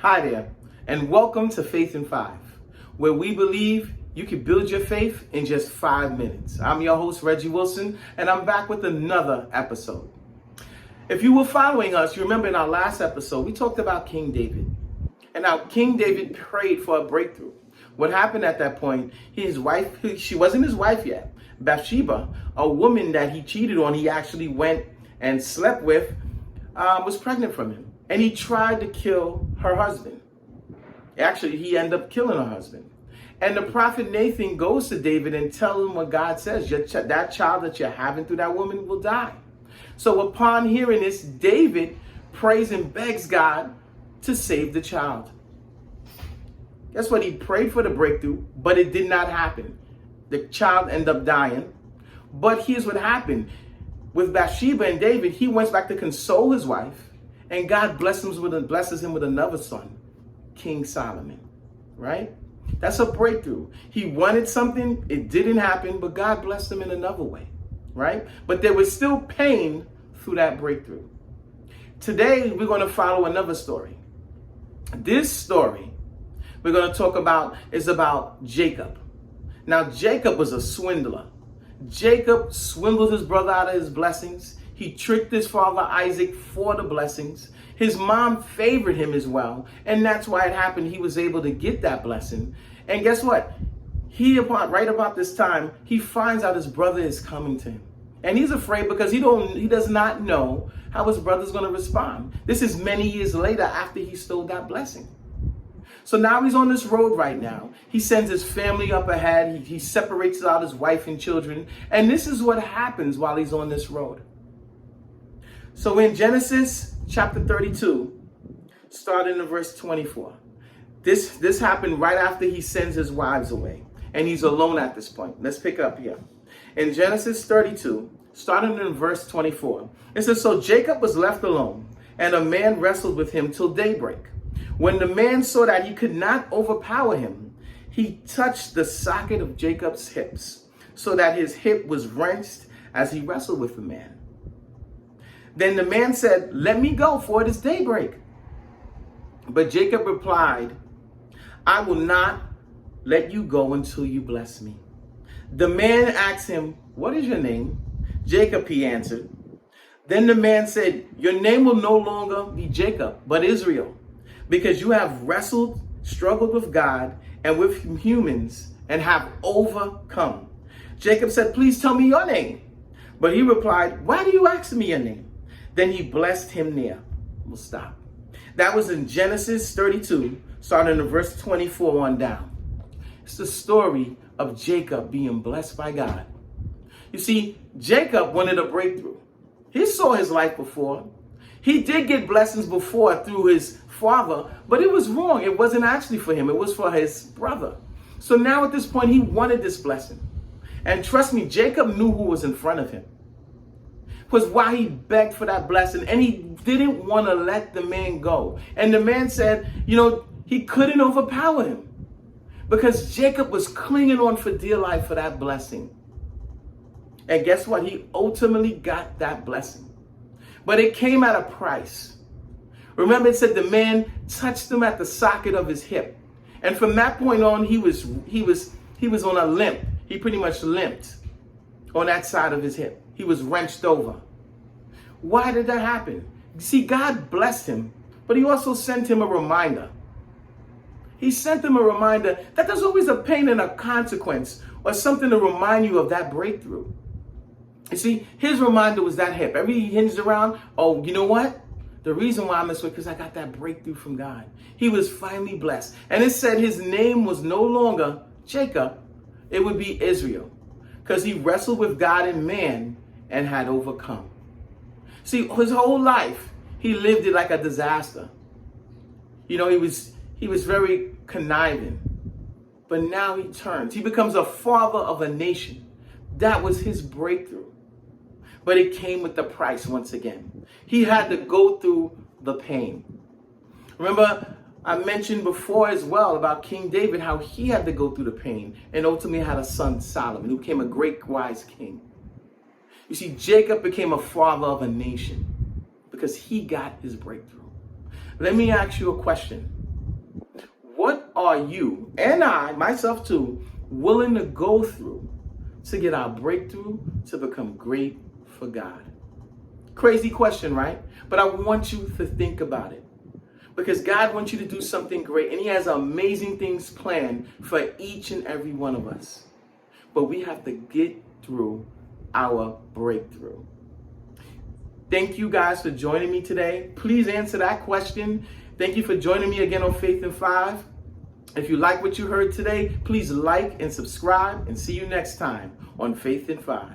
Hi there, and welcome to Faith in 5, where we believe you can build your faith in just 5 minutes. I'm your host, Reggie Wilson, and I'm back with another episode. If you were following us, you remember in our last episode, we talked about King David, and how King David prayed for a breakthrough. What happened at that point, his wife, she wasn't his wife yet, Bathsheba, a woman that he cheated on, he actually went and slept with, was pregnant from him. And he tried to kill her husband. Actually, he ended up killing her husband. And the prophet Nathan goes to David and tells him what God says. That child that you're having through that woman will die. So upon hearing this, David prays and begs God to save the child. Guess what? He prayed for the breakthrough, but it did not happen. The child ended up dying. But here's what happened. With Bathsheba and David, he went back to console his wife. And God blesses him with another son, King Solomon, right? That's a breakthrough. He wanted something, it didn't happen, but God blessed him in another way, right? But there was still pain through that breakthrough. Today, we're going to follow another story. This story we're going to talk about is about Jacob. Now, Jacob was a swindler. Jacob swindled his brother out of his blessings. He tricked his father Isaac for the blessings. His mom favored him as well. And that's why it happened. He was able to get that blessing. And guess what? Right about this time, he finds out his brother is coming to him. And he's afraid because he does not know how his brother's going to respond. This is many years later after he stole that blessing. So now he's on this road right now. He sends his family up ahead. He separates out his wife and children. And this is what happens while he's on this road. So in Genesis chapter 32, starting in verse 24, this happened right after he sends his wives away. And he's alone at this point. Let's pick up here. In Genesis 32, starting in verse 24, it says, So Jacob was left alone, and a man wrestled with him till daybreak. When the man saw that he could not overpower him, he touched the socket of Jacob's hips, so that his hip was wrenched as he wrestled with the man. Then the man said, Let me go, for it is daybreak. But Jacob replied, I will not let you go until you bless me. The man asked him, What is your name? Jacob, he answered. Then the man said, Your name will no longer be Jacob, but Israel, because you have struggled with God and with humans and have overcome. Jacob said, Please tell me your name. But he replied, Why do you ask me your name? Then he blessed him there. We'll stop. That was in Genesis 32, starting in verse 24 on down. It's the story of Jacob being blessed by God. You see, Jacob wanted a breakthrough. He saw his life before. He did get blessings before through his father, but it was wrong. It wasn't actually for him. It was for his brother. So now at this point, he wanted this blessing. And trust me, Jacob knew who was in front of him. Was why he begged for that blessing, and he didn't want to let the man go. And the man said, he couldn't overpower him because Jacob was clinging on for dear life for that blessing. And guess what? He ultimately got that blessing, but it came at a price. Remember, it said the man touched him at the socket of his hip, and from that point on, he was on a limp. He pretty much limped on that side of his hip. He was wrenched over. Why did that happen? See, God blessed him, but he also sent him a reminder. He sent him a reminder that there's always a pain and a consequence or something to remind you of that breakthrough. You see, his reminder was that hip. Every he hinged around, oh, you know what? The reason why I'm this way, because I got that breakthrough from God. He was finally blessed. And it said his name was no longer Jacob. It would be Israel, because he wrestled with God and man and had overcome. See, his whole life, he lived it like a disaster. He was very conniving. But now he turns. He becomes a father of a nation. That was his breakthrough. But it came with the price once again. He had to go through the pain. Remember, I mentioned before as well about King David, how he had to go through the pain and ultimately had a son, Solomon, who became a great wise king. You see, Jacob became a father of a nation because he got his breakthrough. Let me ask you a question. are you and I, myself too, willing to go through to get our breakthrough to become great for God? Crazy question, right? But I want you to think about it. Because God wants you to do something great, and He has amazing things planned for each and every one of us. But we have to get through our breakthrough. Thank you guys for joining me today. Please answer that question. Thank you for joining me again on Faith in 5. If you like what you heard today, please like and subscribe, and see you next time on Faith in 5.